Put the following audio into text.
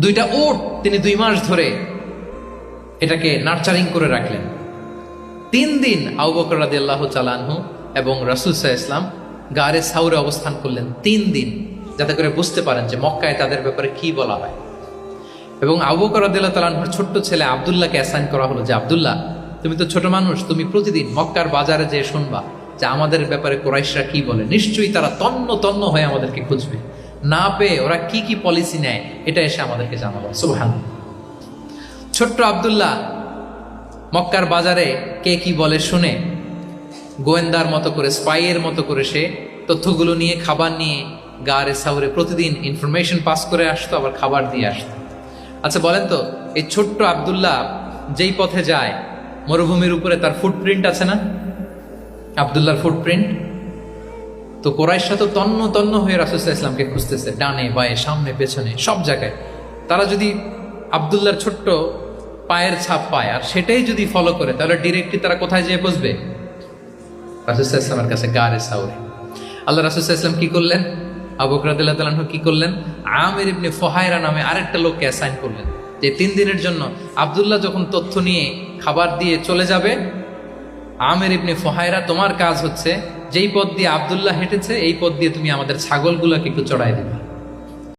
দুইটা উট তিনি 2 মাস ধরে এটাকে নার্চারিং করে রাখলেন। 3 দিন আবু বকর রাদিয়াল্লাহু তাআলা আনহু এবং রাসূল সাল্লাল্লাহু আলাইহি ওয়াসাল্লাম গারে সাউরে অবস্থান করলেন 3 দিন, যাতে করে বুঝতে পারেন যে মক্কায় তাদের ব্যাপারে কি বলা হয়। এবং আবু বকর রাদিয়াল্লাহু তাআলা আনহুর ছোট্ট ছেলে আব্দুল্লাহকে অ্যাসাইন করা হলো যে আব্দুল্লাহ, তুমি তো ছোট মানুষ, তুমি প্রতিদিন মক্কার বাজারে যেয়ে শুনবা যে আমাদের ব্যাপারে কুরাইশরা কি বলে। নিশ্চয়ই তারা তন্ন তন্ন হয়ে আমাদেরকে খুঁজবে, না পেয়ে ওরা কি কি পলিসি নেয় এটা এসে আমাদেরকে জানাবো। সুবহানাল্লাহ। ছোট্ট আব্দুল্লাহ মক্কার বাজারে কে কি বলে শুনে গোয়েন্দার মতো করে, স্পাইয়ের মতো করে সে তথ্যগুলো নিয়ে, খাবার নিয়ে গারে সাউরে প্রতিদিন ইনফরমেশন পাস করে আসতো, আবার খাবার দিয়ে আসতো। আচ্ছা বলেন তো, এই ছোট্ট আব্দুল্লাহ যেই পথে যায় মরুভূমির উপরে তার ফুটপ্রিন্ট আছে না, আব্দুল্লাহর ফুটপ্রিন্ট। তো কোরাইশরা তো তন্ন তন্ন হয়ে রাসূল সাল্লাল্লাহু আলাইহি ওয়াসাল্লামকে খুঁজতেছে, ডানে বায়ে সামনে পেছনে সব জায়গায়। তারা যদি আব্দুল্লাহর ছোট্ট পায়ের ছাপ পায় আর সেটাই যদি ফলো করে, তাহলে ডিরেক্টলি তারা কোথায় যেয়ে বসবে? রাসূল সাল্লাল্লাহু আলাইহি ওয়াসাল্লামের কাছে, গারে সাউরে। আল্লাহ রাসূল সাল্লাল্লাহু আলাইহি ওয়াসাল্লাম কি করলেন? আবু বকর রাদিয়াল্লাহু তাআলা আনহু কি করলেন? আমির ইবনে ফুহায়রা নামে আরেকটা লোককে অ্যাসাইন করলেন যে 3 দিনের জন্য আব্দুল্লাহ যখন তথ্য নিয়ে খাবার দিয়ে চলে যাবে, আমির ইবনে ফুহায়রা, তোমার কাজ হচ্ছে যেই পথ দিয়ে আব্দুল্লাহ হেঁটেছে এই পথ দিয়ে তুমি আমাদের ছাগলগুলোকে একটু চড়াই দিবে।